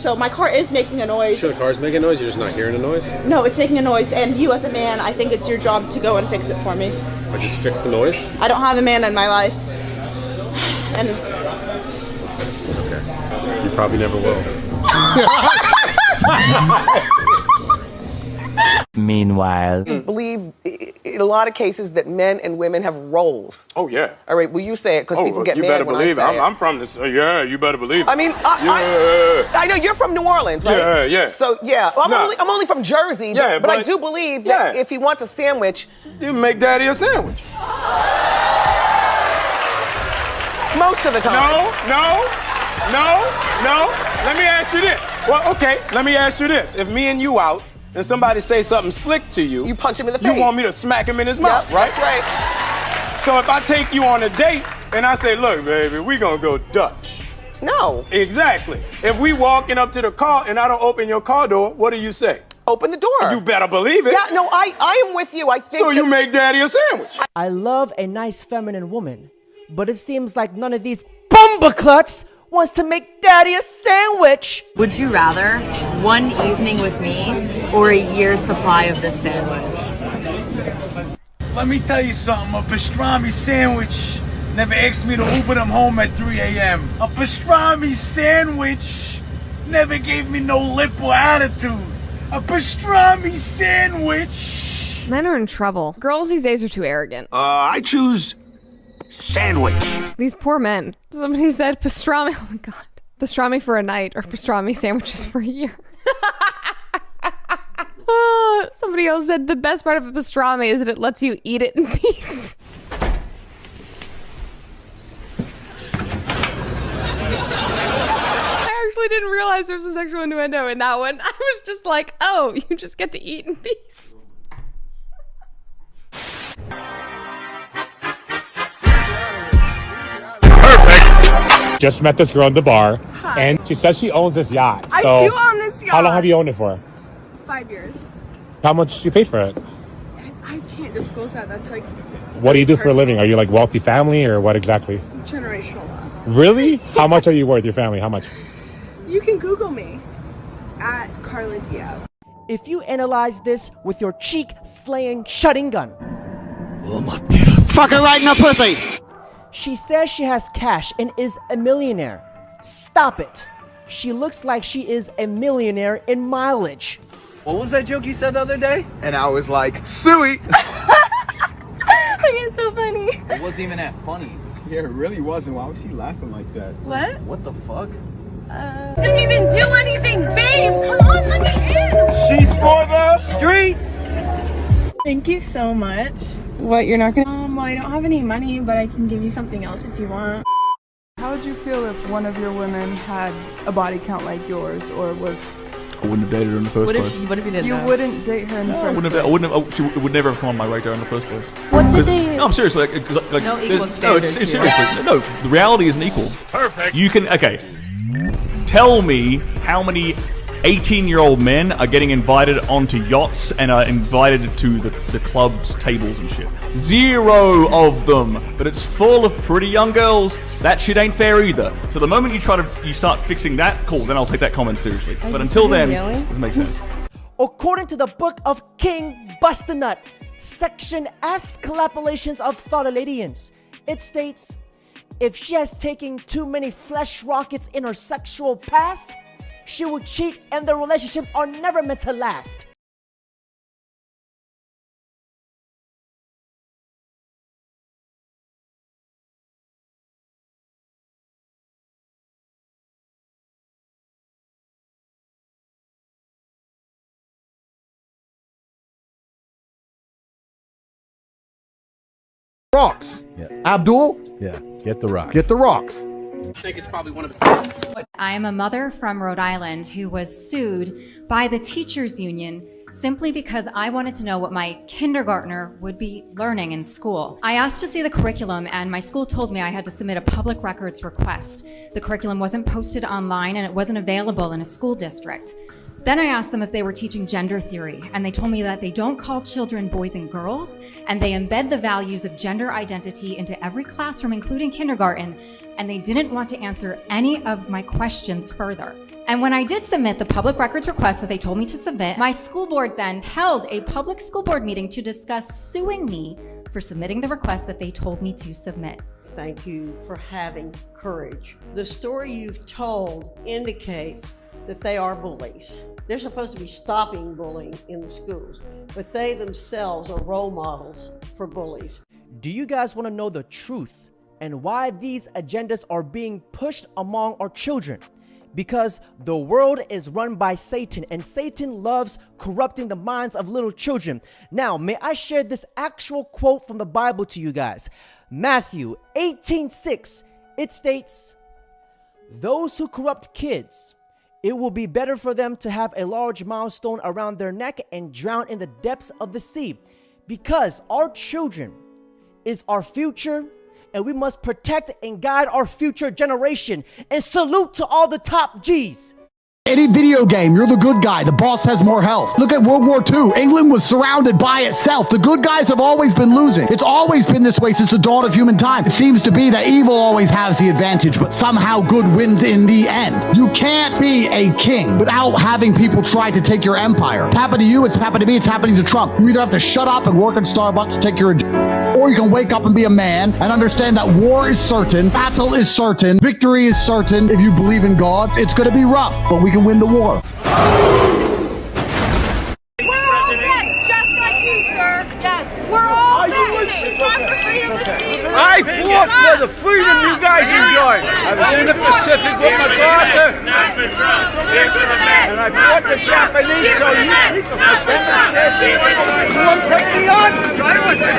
So my car is making a noise. Sure, the car's making a noise, you're just not hearing the noise? No, it's making a noise, and you as a man, I think it's your job to go and fix it for me. Or just fix the noise? I don't have a man in my life. And Okay. You probably never will. Meanwhile, I believe in a lot of cases that men and women have roles. Oh, yeah. All right, will you say it? Because people get you mad better when believe I say it. I'm from this. Yeah, you better believe it. I mean, I know you're from New Orleans, right? Yeah, yeah. So, yeah. Well, I'm only from Jersey, Yeah, but I do believe that if he wants a sandwich, you make daddy a sandwich. most of the time. No. Let me ask you this. Well, okay, let me ask you this. If me and you out and somebody say something slick to you, You punch him in the face. you want me to smack him in his mouth, Yep, right? That's right. So if I take you on a date and I say, look, baby, we gonna go Dutch. No. Exactly. If we walking up to the car and I don't open your car door, what do you say? Open the door. You better believe it. Yeah, no, I am with you. I think So you make daddy a sandwich. I love a nice feminine woman, but it seems like none of these bumblecluts wants to make daddy a sandwich. Would you rather one evening with me or a year's supply of this sandwich? Let me tell you something, a pastrami sandwich never asked me to Uber them home at 3 a.m. A pastrami sandwich never gave me no lip or attitude. A pastrami sandwich. Men are in trouble. Girls these days are too arrogant. I choose sandwich. These poor men. Somebody said pastrami. Oh my god. Pastrami for a night or pastrami sandwiches for a year. Oh, somebody else said the best part of a pastrami is that it lets you eat it in peace. I actually didn't realize there was a sexual innuendo in that one. I was just like, oh, you just get to eat in peace. Just met this girl at the bar, and she says she owns this yacht. I So do own this yacht. how long have you owned it for? 5 years. How much did you pay for it? I can't disclose that. That's like What do you do for a living? Are you like wealthy family or what exactly? generational wealth. Really? How much are you worth, your family? How much? You can Google me at Carla Diab. If you analyze this with your cheek-slaying shutting gun. fuck her right in the pussy. She says she has cash and is a millionaire. Stop it. She looks like she is a millionaire in mileage. What was that joke you said the other day? And I was like, Suey! You're so funny. It wasn't even that funny. Yeah, it really wasn't. Why was she laughing like that? What? What the fuck? Didn't even do anything, babe. Come on, let me in. She's for the streets. Thank you so much. What, you're not gonna? Well, I don't have any money, but I can give you something else if you want. How would you feel if one of your women had a body count like yours, or was? I wouldn't have dated her in the first place. What if you did You that? wouldn't date her in the first place. I wouldn't have, she would never have come on my radar in the first place. What did they? No, I'm serious. Like, No equal it's standards here. seriously. No, the reality isn't equal. Perfect. You can, okay. Tell me how many 18-year-old men are getting invited onto yachts and are invited to the club's tables and shit. 0 of them. But it's full of pretty young girls. That shit ain't fair either. So the moment you start fixing that, cool, then I'll take that comment seriously. But until then, it doesn't make sense. According to the book of King Bustanut, section Escalations of Thoughtaladians, it states, if she has taken too many flesh rockets in her sexual past, she will cheat and the relationships are never meant to last. Rocks. Yeah. Abdul. Yeah. Get the rocks. Get the rocks. I think it's probably one of I am a mother from Rhode Island who was sued by the teachers union simply because I wanted to know what my kindergartner would be learning in school. I asked to see the curriculum and my school told me I had to submit a public records request. The curriculum wasn't posted online and it wasn't available in a school district. Then I asked them if they were teaching gender theory, and they told me that they don't call children boys and girls, and they embed the values of gender identity into every classroom, including kindergarten, and they didn't want to answer any of my questions further. And when I did submit the public records request that they told me to submit, my school board then held a public school board meeting to discuss suing me for submitting the request that they told me to submit. Thank you for having courage. The story you've told indicates that they are bullies. They're supposed to be stopping bullying in the schools, but they themselves are role models for bullies. Do you guys want to know the truth and why these agendas are being pushed among our children? Because the world is run by Satan, and Satan loves corrupting the minds of little children. Now, may I share this actual quote from the Bible to you guys? Matthew 18:6, it states, "Those who corrupt kids, it will be better for them to have a large milestone around their neck and drown in the depths of the sea." Because our children is our future, and we must protect and guide our future generation. And salute to all the top G's. Any video game, you're the good guy. The boss has more health. Look at World War II. England was surrounded by itself. The good guys have always been losing. It's always been this way since the dawn of human time. It seems to be that evil always has the advantage, but somehow good wins in the end. You can't be a king without having people try to take your empire. It's happened to you, it's happened to me, it's happening to Trump. You either have to shut up and work at Starbucks, take your or you can wake up and be a man and understand that war is certain, battle is certain, victory is certain. If you believe in God, it's going to be rough, but we can win the war. We're all vets, just like you, sir. Yes, we're all vets. We fought for freedom of speech. I fought for the freedom you guys enjoy. I was in the Pacific with my daughter, and I fought the Japanese, so you people can demonstrate. You want to take me on? You want to take me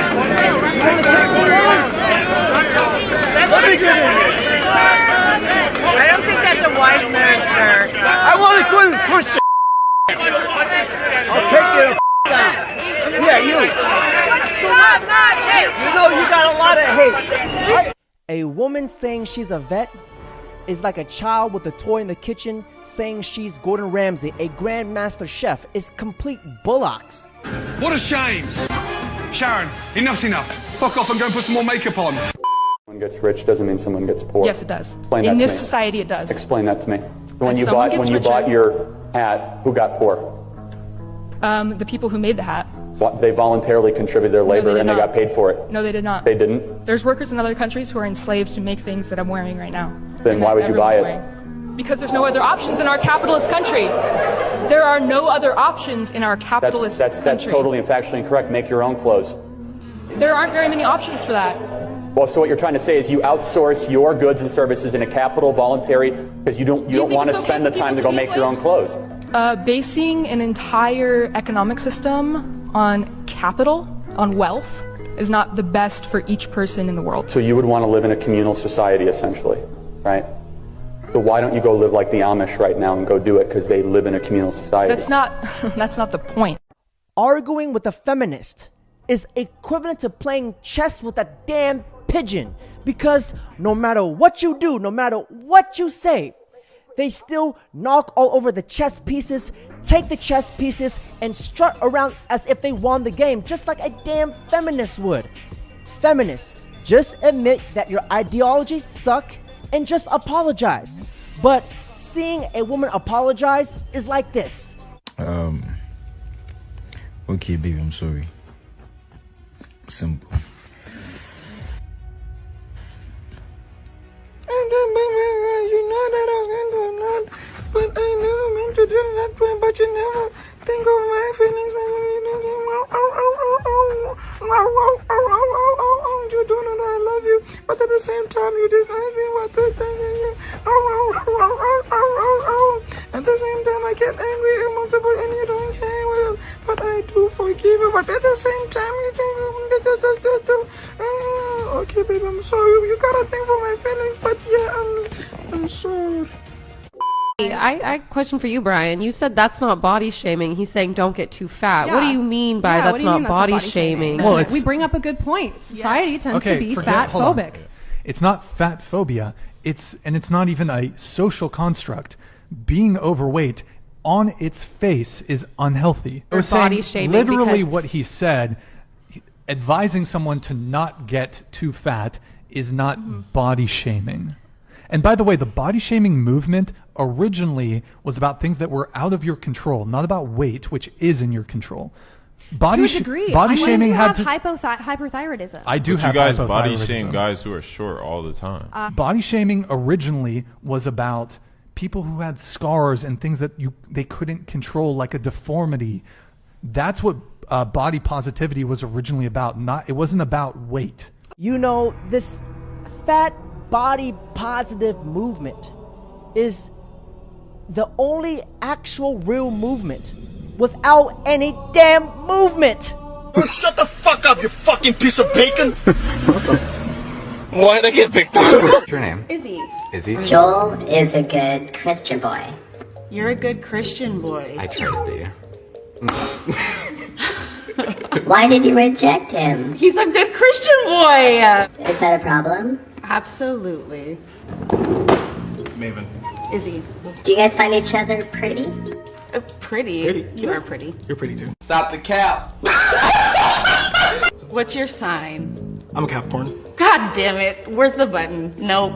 on? Let me get in here. I don't think that's a wise move, sir. I want to quit and push the I'll take you the down. Yeah, you. You know you got a lot of hate. A woman saying she's a vet is like a child with a toy in the kitchen saying she's Gordon Ramsay, a grandmaster chef. It's complete bullocks. What a shame. Sharon, enough's enough. Fuck off and go and put some more makeup on. Someone gets rich doesn't mean someone gets poor. Yes, it does. Explain that to me. In this society, it does. Explain that to me. When you bought your hat, who got poor? The people who made the hat. What, they voluntarily contributed their labor and they got paid for it. No, they did not. They didn't? There's workers in other countries who are enslaved to make things that I'm wearing right now. Then why would you buy it? Wearing. Because there's no other options in our capitalist country. There are no other options in our capitalist country. That's totally and factually incorrect. Make your own clothes. There aren't very many options for that. Well, so what you're trying to say is you outsource your goods and services in a capital voluntary because you don't want to spend the time to go make your own clothes. Basing an entire economic system on capital, on wealth, is not the best for each person in the world. So you would want to live in a communal society, essentially, right? So why don't you go live like the Amish right now and go do it because they live in a communal society? That's not the point. Arguing with a feminist is equivalent to playing chess with a damn pigeon, because no matter what you do, no matter what you say, they still knock all over the chess pieces, take the chess pieces, and strut around as if they won the game, just like a damn feminist would. Feminists, just admit that your ideologies suck and just apologize. But seeing a woman apologize is like this. Okay, baby, I'm sorry. Simple. You know that I was going to do a lot, but I never meant to do that way, but you never think of my feelings like when you do you do know that I love you, but at the same time you dislike me. What the thing is, at the same time I get angry and multiple and you don't care, well, but I do forgive you, but at the same time you think, okay baby, I'm sorry, you gotta think for my feelings, but yeah, I'm sorry. I question for you, Brian. You said that's not body shaming. He's saying don't get too fat. Yeah. What do you mean by that's not body shaming? Well, we bring up a good point. Society tends to be fat phobic. It's not fat phobia. It's not even a social construct. Being overweight on its face is unhealthy. Or body shaming. Literally what he said, advising someone to not get too fat is not body shaming. And by the way, the body shaming movement originally was about things that were out of your control, not about weight, which is in your control. Body to a degree. body I shaming had to. hyperthyroidism. I do But have you guys body hypothyroidism. shame guys who are short all the time. Body shaming originally was about people who had scars and things that they couldn't control, like a deformity. That's what body positivity was originally about. It wasn't about weight. You know, this fat body positive movement is the only actual real movement without any damn movement. Shut the fuck up, you fucking piece of bacon! Why'd I get picked up? What's your name? Izzy. Izzy? Joel is a good Christian boy. You're a good Christian boy. I try to be. Why did you reject him? He's a good Christian boy! Is that a problem? Absolutely. Maven. Izzy. Do you guys find each other pretty? Pretty. You are pretty. You're pretty too. Stop the cap. What's your sign? I'm a Capricorn. God damn it. Where's the button? Nope.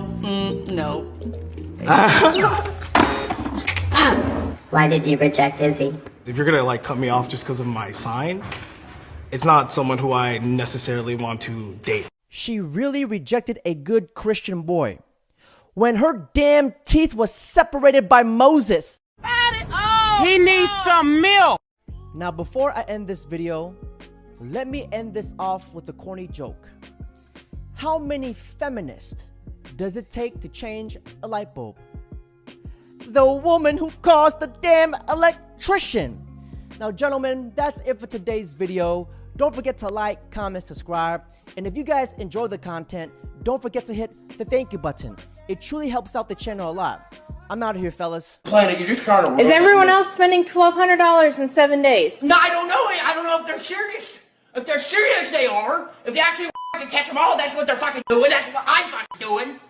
Nope. Why did you reject Izzy? If you're gonna like cut me off just because of my sign, it's not someone who I necessarily want to date. She really rejected a good Christian boy when her damn teeth was separated by Moses. He needs some milk. Now, before I end this video, let me end this off with a corny joke. How many feminists does it take to change a light bulb? The woman who caused the damn electrician. Now, gentlemen, that's it for today's video. Don't forget to like, comment, subscribe. And if you guys enjoy the content, don't forget to hit the thank you button. It truly helps out the channel a lot. I'm out of here, fellas. Planet, you're just trying to. Is everyone else spending $1,200 in 7 days? No, I don't know. I don't know if they're serious. If they're serious, they are. If they actually can catch them all, that's what they're fucking doing. That's what I'm fucking doing.